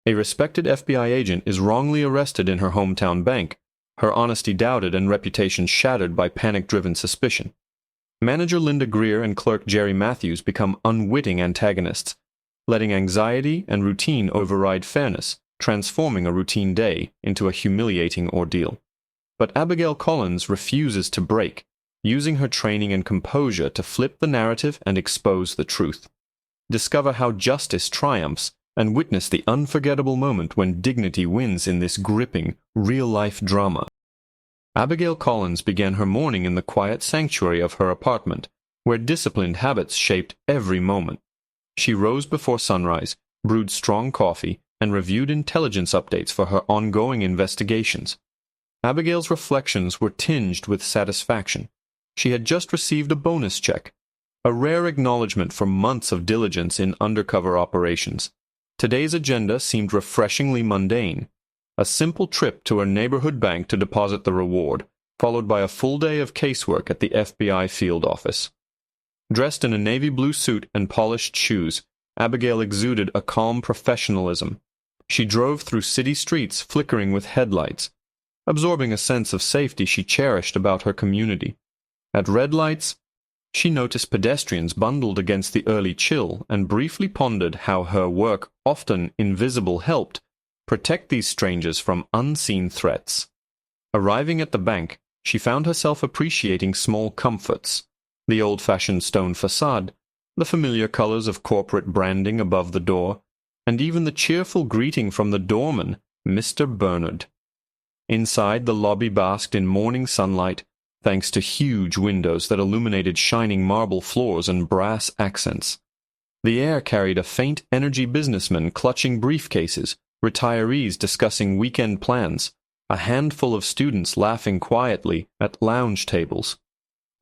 A respected FBI agent is wrongly arrested in her hometown bank, her honesty doubted and reputation shattered by panic-driven suspicion. Manager Linda Greer and clerk Jerry Matthews become unwitting antagonists, letting anxiety and routine override fairness, transforming a routine day into a humiliating ordeal. But Abigail Collins refuses to break, using her training and composure to flip the narrative and expose the truth. Discover how justice triumphs and witness the unforgettable moment when dignity wins in this gripping, real-life drama. Abigail Collins began her morning in the quiet sanctuary of her apartment, where disciplined habits shaped every moment. She rose before sunrise, brewed strong coffee, and reviewed intelligence updates for her ongoing investigations. Abigail's reflections were tinged with satisfaction. She had just received a bonus check, a rare acknowledgement for months of diligence in undercover operations. Today's agenda seemed refreshingly mundane. A simple trip to a neighborhood bank to deposit the reward, followed by a full day of casework at the FBI field office. Dressed in a navy blue suit and polished shoes, Abigail exuded a calm professionalism. She drove through city streets flickering with headlights, absorbing a sense of safety she cherished about her community. At red lights, she noticed pedestrians bundled against the early chill and briefly pondered how her work, often invisible, helped protect these strangers from unseen threats. Arriving at the bank, she found herself appreciating small comforts: the old-fashioned stone facade, the familiar colors of corporate branding above the door, and even the cheerful greeting from the doorman, Mr. Bernard. Inside, the lobby basked in morning sunlight, thanks to huge windows that illuminated shining marble floors and brass accents. The air carried a faint energy businessman clutching briefcases, retirees discussing weekend plans, a handful of students laughing quietly at lounge tables.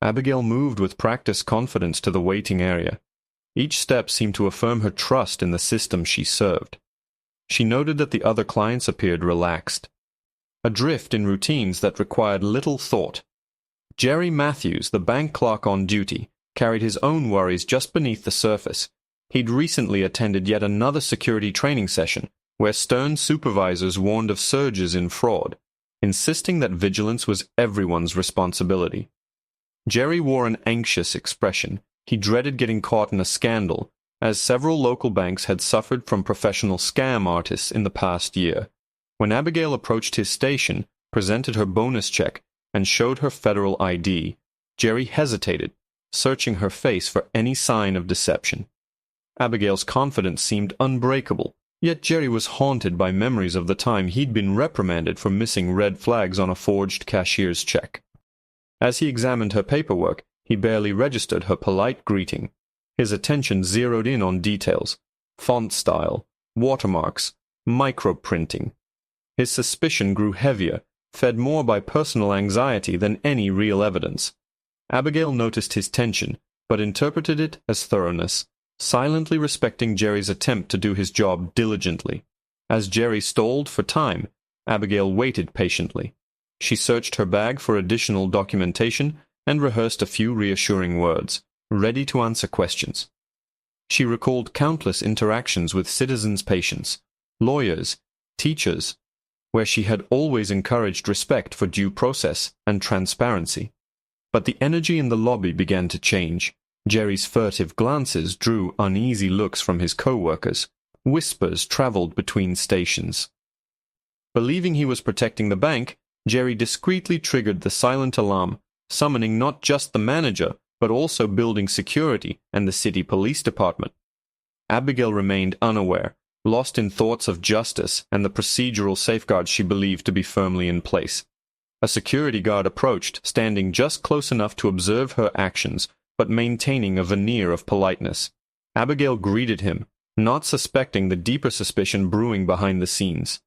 Abigail moved with practiced confidence to the waiting area. Each step seemed to affirm her trust in the system she served. She noted that the other clients appeared relaxed, adrift in routines that required little thought. Jerry Matthews, the bank clerk on duty, carried his own worries just beneath the surface. He'd recently attended yet another security training session, where stern supervisors warned of surges in fraud, insisting that vigilance was everyone's responsibility. Jerry wore an anxious expression. He dreaded getting caught in a scandal, as several local banks had suffered from professional scam artists in the past year. When Abigail approached his station, presented her bonus check, and showed her federal ID, Jerry hesitated, searching her face for any sign of deception. Abigail's confidence seemed unbreakable, yet Jerry was haunted by memories of the time he'd been reprimanded for missing red flags on a forged cashier's check. As he examined her paperwork, he barely registered her polite greeting. His attention zeroed in on details: font style, watermarks, microprinting. His suspicion grew heavier, fed more by personal anxiety than any real evidence. Abigail noticed his tension, but interpreted it as thoroughness, silently respecting Jerry's attempt to do his job diligently. As Jerry stalled for time, Abigail waited patiently. She searched her bag for additional documentation and rehearsed a few reassuring words, ready to answer questions. She recalled countless interactions with citizens' patients, lawyers, teachers, where she had always encouraged respect for due process and transparency. But the energy in the lobby began to change. Jerry's furtive glances drew uneasy looks from his co-workers. Whispers traveled between stations. Believing he was protecting the bank, Jerry discreetly triggered the silent alarm, summoning not just the manager, but also building security and the city police department. Abigail remained unaware, lost in thoughts of justice and the procedural safeguards she believed to be firmly in place. A security guard approached, standing just close enough to observe her actions, but maintaining a veneer of politeness. Abigail greeted him, not suspecting the deeper suspicion brewing behind the scenes.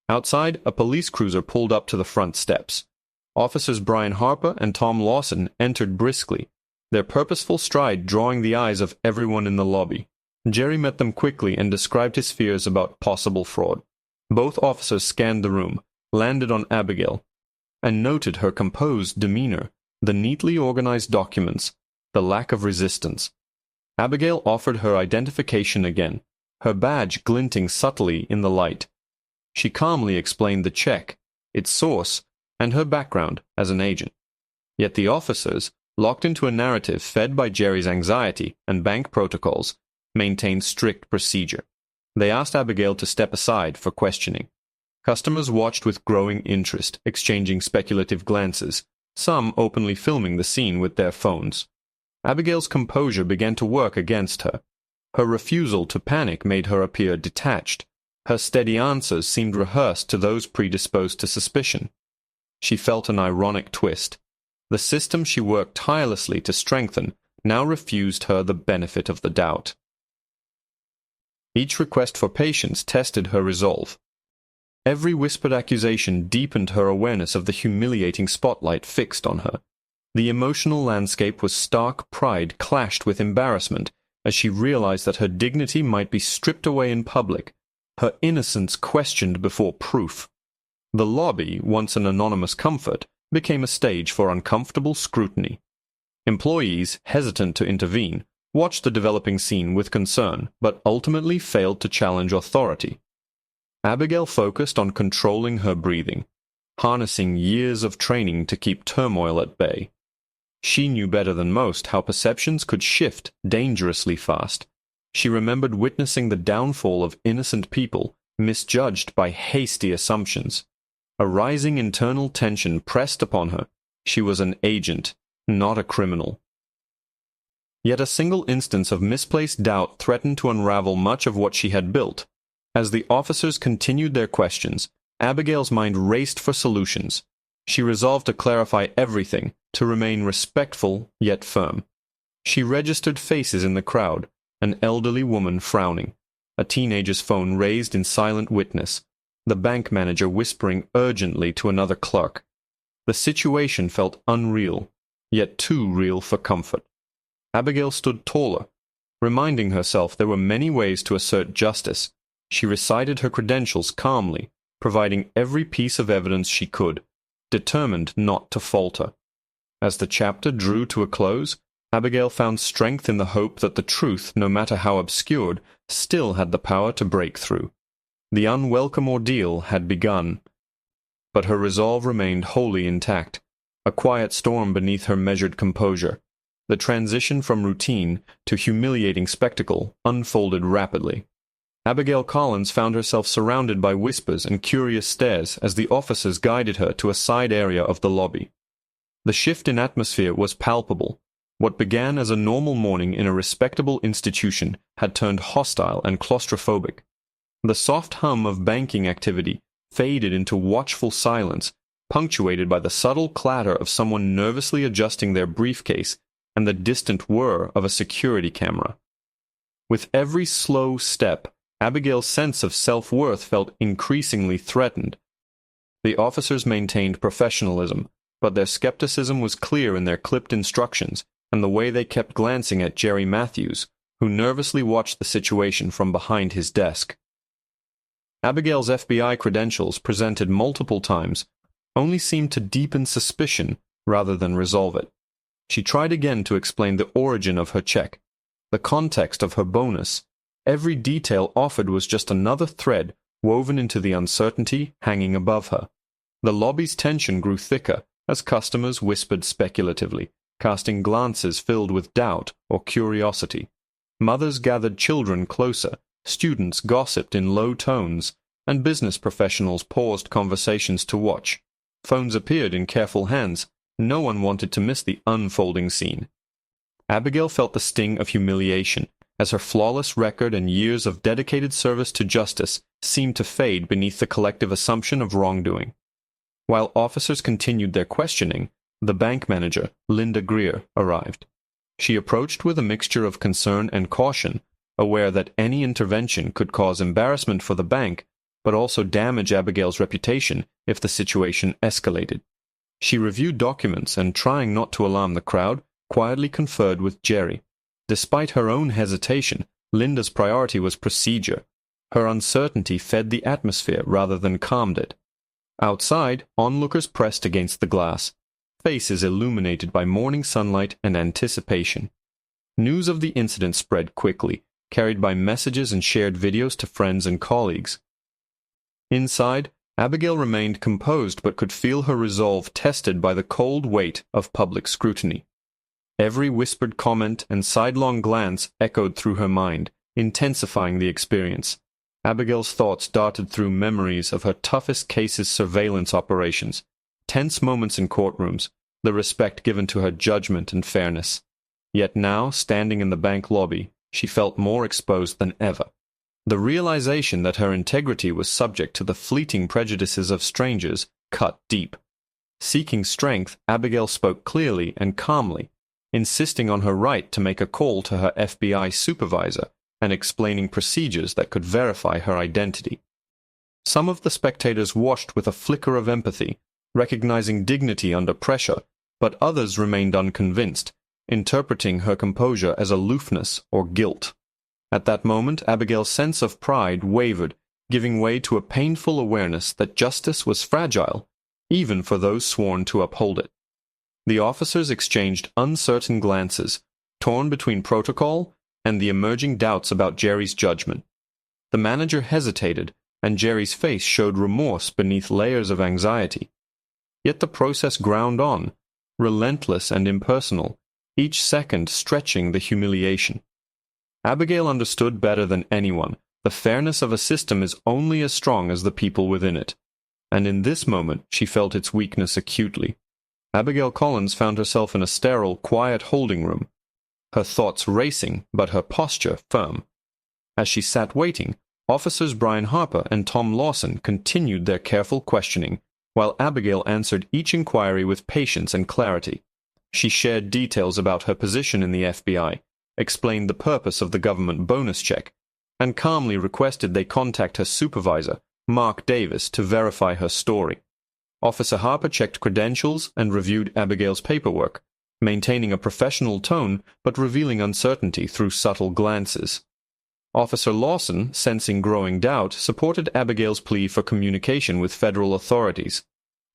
Outside, a police cruiser pulled up to the front steps. Officers Brian Harper and Tom Lawson entered briskly, their purposeful stride drawing the eyes of everyone in the lobby. Jerry met them quickly and described his fears about possible fraud. Both officers scanned the room, landed on Abigail, and noted her composed demeanor, the neatly organized documents, the lack of resistance. Abigail offered her identification again, her badge glinting subtly in the light. She calmly explained the check, its source, and her background as an agent. Yet the officers, locked into a narrative fed by Jerry's anxiety and bank protocols, maintained strict procedure. They asked Abigail to step aside for questioning. Customers watched with growing interest, exchanging speculative glances, some openly filming the scene with their phones. Abigail's composure began to work against her. Her refusal to panic made her appear detached. Her steady answers seemed rehearsed to those predisposed to suspicion. She felt an ironic twist. The system she worked tirelessly to strengthen now refused her the benefit of the doubt. Each request for patience tested her resolve. Every whispered accusation deepened her awareness of the humiliating spotlight fixed on her. The emotional landscape was stark pride clashed with embarrassment as she realized that her dignity might be stripped away in public, her innocence questioned before proof. The lobby, once an anonymous comfort, became a stage for uncomfortable scrutiny. Employees, hesitant to intervene, watched the developing scene with concern, but ultimately failed to challenge authority. Abigail focused on controlling her breathing, harnessing years of training to keep turmoil at bay. She knew better than most how perceptions could shift dangerously fast. She remembered witnessing the downfall of innocent people, misjudged by hasty assumptions. A rising internal tension pressed upon her. She was an agent, not a criminal. Yet a single instance of misplaced doubt threatened to unravel much of what she had built. As the officers continued their questions, Abigail's mind raced for solutions. She resolved to clarify everything, to remain respectful yet firm. She registered faces in the crowd, an elderly woman frowning, a teenager's phone raised in silent witness, the bank manager whispering urgently to another clerk. The situation felt unreal, yet too real for comfort. Abigail stood taller, reminding herself there were many ways to assert justice. She recited her credentials calmly, providing every piece of evidence she could, determined not to falter. As the chapter drew to a close, Abigail found strength in the hope that the truth, no matter how obscured, still had the power to break through. The unwelcome ordeal had begun, but her resolve remained wholly intact, a quiet storm beneath her measured composure. The transition from routine to humiliating spectacle unfolded rapidly. Abigail Collins found herself surrounded by whispers and curious stares as the officers guided her to a side area of the lobby. The shift in atmosphere was palpable. What began as a normal morning in a respectable institution had turned hostile and claustrophobic. The soft hum of banking activity faded into watchful silence, punctuated by the subtle clatter of someone nervously adjusting their briefcase and the distant whir of a security camera. With every slow step, Abigail's sense of self-worth felt increasingly threatened. The officers maintained professionalism, but their skepticism was clear in their clipped instructions and the way they kept glancing at Jerry Matthews, who nervously watched the situation from behind his desk. Abigail's FBI credentials, presented multiple times, only seemed to deepen suspicion rather than resolve it. She tried again to explain the origin of her check, the context of her bonus. Every detail offered was just another thread woven into the uncertainty hanging above her. The lobby's tension grew thicker as customers whispered speculatively, casting glances filled with doubt or curiosity. Mothers gathered children closer, students gossiped in low tones, and business professionals paused conversations to watch. Phones appeared in careful hands. No one wanted to miss the unfolding scene. Abigail felt the sting of humiliation as her flawless record and years of dedicated service to justice seemed to fade beneath the collective assumption of wrongdoing. While officers continued their questioning, the bank manager, Linda Greer, arrived. She approached with a mixture of concern and caution, aware that any intervention could cause embarrassment for the bank, but also damage Abigail's reputation if the situation escalated. She reviewed documents and, trying not to alarm the crowd, quietly conferred with Jerry. Despite her own hesitation, Linda's priority was procedure. Her uncertainty fed the atmosphere rather than calmed it. Outside, onlookers pressed against the glass, faces illuminated by morning sunlight and anticipation. News of the incident spread quickly, carried by messages and shared videos to friends and colleagues. Inside, Abigail remained composed but could feel her resolve tested by the cold weight of public scrutiny. Every whispered comment and sidelong glance echoed through her mind, intensifying the experience. Abigail's thoughts darted through memories of her toughest cases' surveillance operations, tense moments in courtrooms, the respect given to her judgment and fairness. Yet now, standing in the bank lobby, she felt more exposed than ever. The realization that her integrity was subject to the fleeting prejudices of strangers cut deep. Seeking strength, Abigail spoke clearly and calmly, insisting on her right to make a call to her FBI supervisor and explaining procedures that could verify her identity. Some of the spectators watched with a flicker of empathy, recognizing dignity under pressure, but others remained unconvinced, interpreting her composure as aloofness or guilt. At that moment, Abigail's sense of pride wavered, giving way to a painful awareness that justice was fragile, even for those sworn to uphold it. The officers exchanged uncertain glances, torn between protocol and the emerging doubts about Jerry's judgment. The manager hesitated, and Jerry's face showed remorse beneath layers of anxiety. Yet the process ground on, relentless and impersonal, each second stretching the humiliation. Abigail understood better than anyone the fairness of a system is only as strong as the people within it, and in this moment she felt its weakness acutely. Abigail Collins found herself in a sterile, quiet holding room, her thoughts racing but her posture firm. As she sat waiting, Officers Brian Harper and Tom Lawson continued their careful questioning, while Abigail answered each inquiry with patience and clarity. She shared details about her position in the FBI, explained the purpose of the government bonus check, and calmly requested they contact her supervisor, Mark Davis, to verify her story. Officer Harper checked credentials and reviewed Abigail's paperwork, maintaining a professional tone but revealing uncertainty through subtle glances. Officer Lawson, sensing growing doubt, supported Abigail's plea for communication with federal authorities.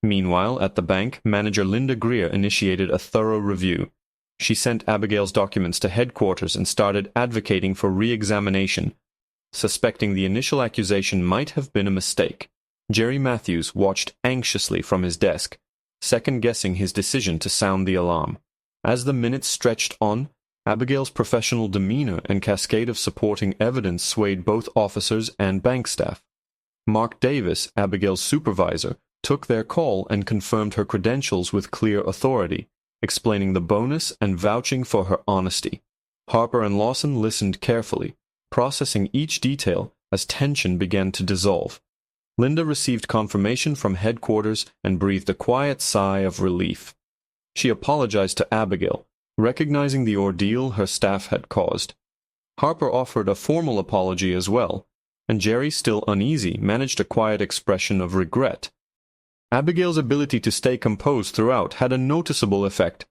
Meanwhile, at the bank, manager Linda Greer initiated a thorough review. She sent Abigail's documents to headquarters and started advocating for re-examination, suspecting the initial accusation might have been a mistake. Jerry Matthews watched anxiously from his desk, second-guessing his decision to sound the alarm. As the minutes stretched on, Abigail's professional demeanor and cascade of supporting evidence swayed both officers and bank staff. Mark Davis, Abigail's supervisor, took their call and confirmed her credentials with clear authority, explaining the bonus and vouching for her honesty. Harper and Lawson listened carefully, processing each detail as tension began to dissolve. Linda received confirmation from headquarters and breathed a quiet sigh of relief. She apologized to Abigail, recognizing the ordeal her staff had caused. Harper offered a formal apology as well, and Jerry, still uneasy, managed a quiet expression of regret. Abigail's ability to stay composed throughout had a noticeable effect.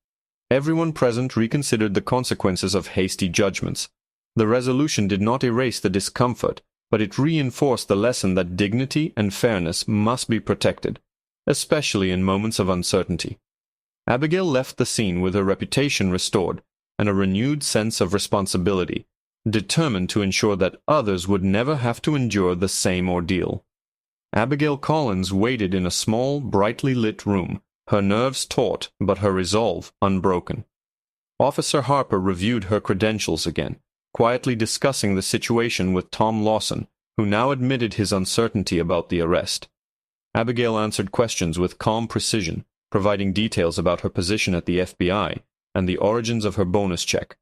Everyone present reconsidered the consequences of hasty judgments. The resolution did not erase the discomfort, but it reinforced the lesson that dignity and fairness must be protected, especially in moments of uncertainty. Abigail left the scene with her reputation restored and a renewed sense of responsibility, determined to ensure that others would never have to endure the same ordeal. Abigail Collins waited in a small, brightly lit room, her nerves taut but her resolve unbroken. Officer Harper reviewed her credentials again, quietly discussing the situation with Tom Lawson, who now admitted his uncertainty about the arrest. Abigail answered questions with calm precision, providing details about her position at the FBI and the origins of her bonus check,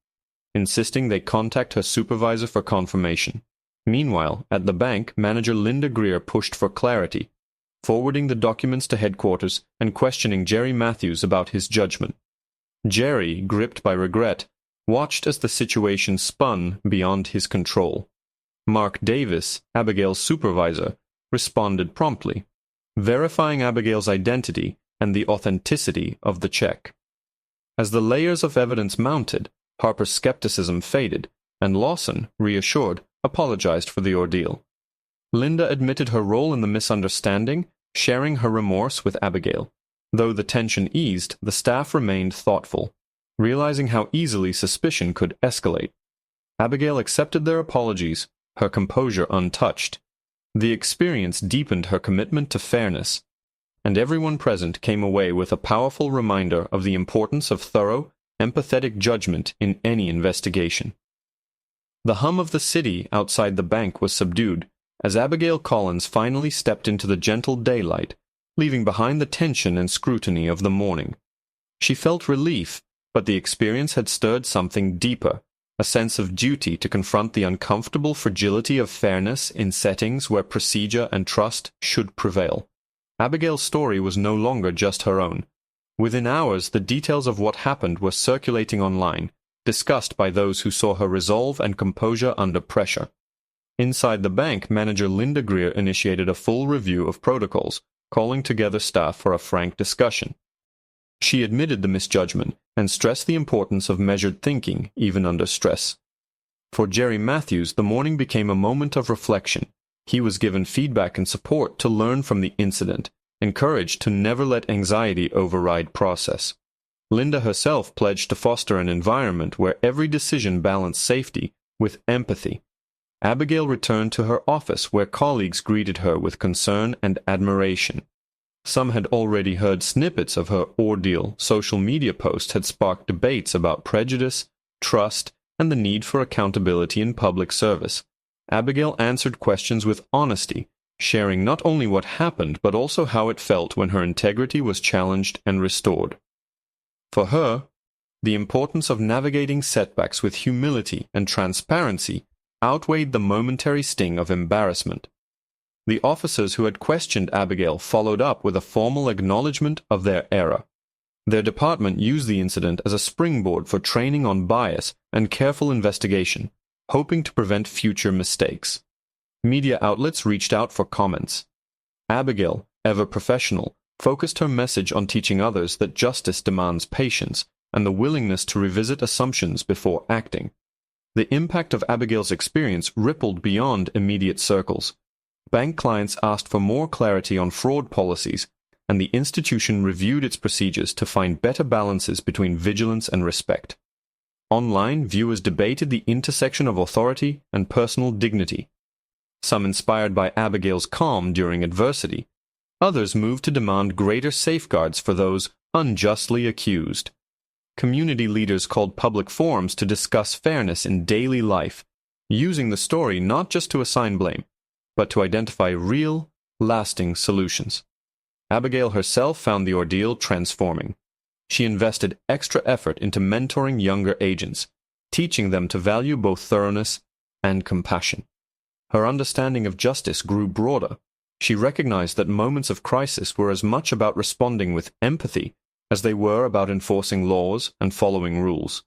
insisting they contact her supervisor for confirmation. Meanwhile, at the bank, manager Linda Greer pushed for clarity, forwarding the documents to headquarters and questioning Jerry Matthews about his judgment. Jerry, gripped by regret, watched as the situation spun beyond his control. Mark Davis, Abigail's supervisor, responded promptly, verifying Abigail's identity and the authenticity of the check. As the layers of evidence mounted, Harper's skepticism faded, and Lawson, reassured, apologized for the ordeal. Linda admitted her role in the misunderstanding, sharing her remorse with Abigail. Though the tension eased, the staff remained thoughtful, realizing how easily suspicion could escalate. Abigail accepted their apologies, her composure untouched. The experience deepened her commitment to fairness, and everyone present came away with a powerful reminder of the importance of thorough, empathetic judgment in any investigation. The hum of the city outside the bank was subdued as Abigail Collins finally stepped into the gentle daylight, leaving behind the tension and scrutiny of the morning. She felt relief, but the experience had stirred something deeper, a sense of duty to confront the uncomfortable fragility of fairness in settings where procedure and trust should prevail. Abigail's story was no longer just her own. Within hours, the details of what happened were circulating online, discussed by those who saw her resolve and composure under pressure. Inside the bank, manager Linda Greer initiated a full review of protocols, calling together staff for a frank discussion. She admitted the misjudgment and stressed the importance of measured thinking, even under stress. For Jerry Matthews, the morning became a moment of reflection. He was given feedback and support to learn from the incident, encouraged to never let anxiety override process. Linda herself pledged to foster an environment where every decision balanced safety with empathy. Abigail returned to her office where colleagues greeted her with concern and admiration. Some had already heard snippets of her ordeal. Social media posts had sparked debates about prejudice, trust, and the need for accountability in public service. Abigail answered questions with honesty, sharing not only what happened but also how it felt when her integrity was challenged and restored. For her, the importance of navigating setbacks with humility and transparency outweighed the momentary sting of embarrassment. The officers who had questioned Abigail followed up with a formal acknowledgement of their error. Their department used the incident as a springboard for training on bias and careful investigation, hoping to prevent future mistakes. Media outlets reached out for comments. Abigail, ever professional, focused her message on teaching others that justice demands patience and the willingness to revisit assumptions before acting. The impact of Abigail's experience rippled beyond immediate circles. Bank clients asked for more clarity on fraud policies, and the institution reviewed its procedures to find better balances between vigilance and respect. Online, viewers debated the intersection of authority and personal dignity. Some inspired by Abigail's calm during adversity. Others moved to demand greater safeguards for those unjustly accused. Community leaders called public forums to discuss fairness in daily life, using the story not just to assign blame, but to identify real, lasting solutions. Abigail herself found the ordeal transforming. She invested extra effort into mentoring younger agents, teaching them to value both thoroughness and compassion. Her understanding of justice grew broader. She recognized that moments of crisis were as much about responding with empathy as they were about enforcing laws and following rules.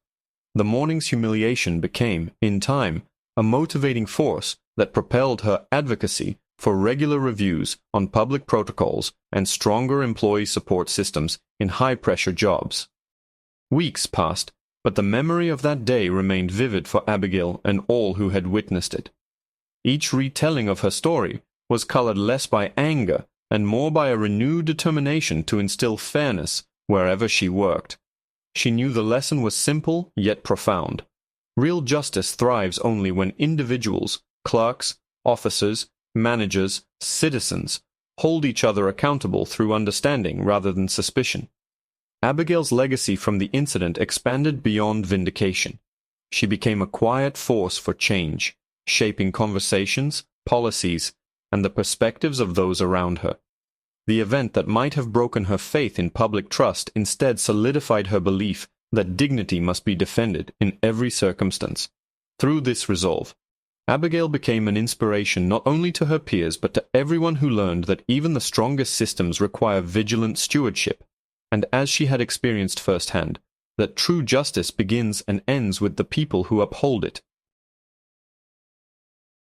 The morning's humiliation became, in time, a motivating force that propelled her advocacy for regular reviews on public protocols and stronger employee support systems in high-pressure jobs. Weeks passed, but the memory of that day remained vivid for Abigail and all who had witnessed it. Each retelling of her story was colored less by anger and more by a renewed determination to instill fairness wherever she worked. She knew the lesson was simple yet profound. Real justice thrives only when individuals, clerks, officers, managers, citizens, hold each other accountable through understanding rather than suspicion. Abigail's legacy from the incident expanded beyond vindication. She became a quiet force for change, shaping conversations, policies, and the perspectives of those around her. The event that might have broken her faith in public trust instead solidified her belief that dignity must be defended in every circumstance. Through this resolve, Abigail became an inspiration not only to her peers but to everyone who learned that even the strongest systems require vigilant stewardship, and as she had experienced firsthand, that true justice begins and ends with the people who uphold it.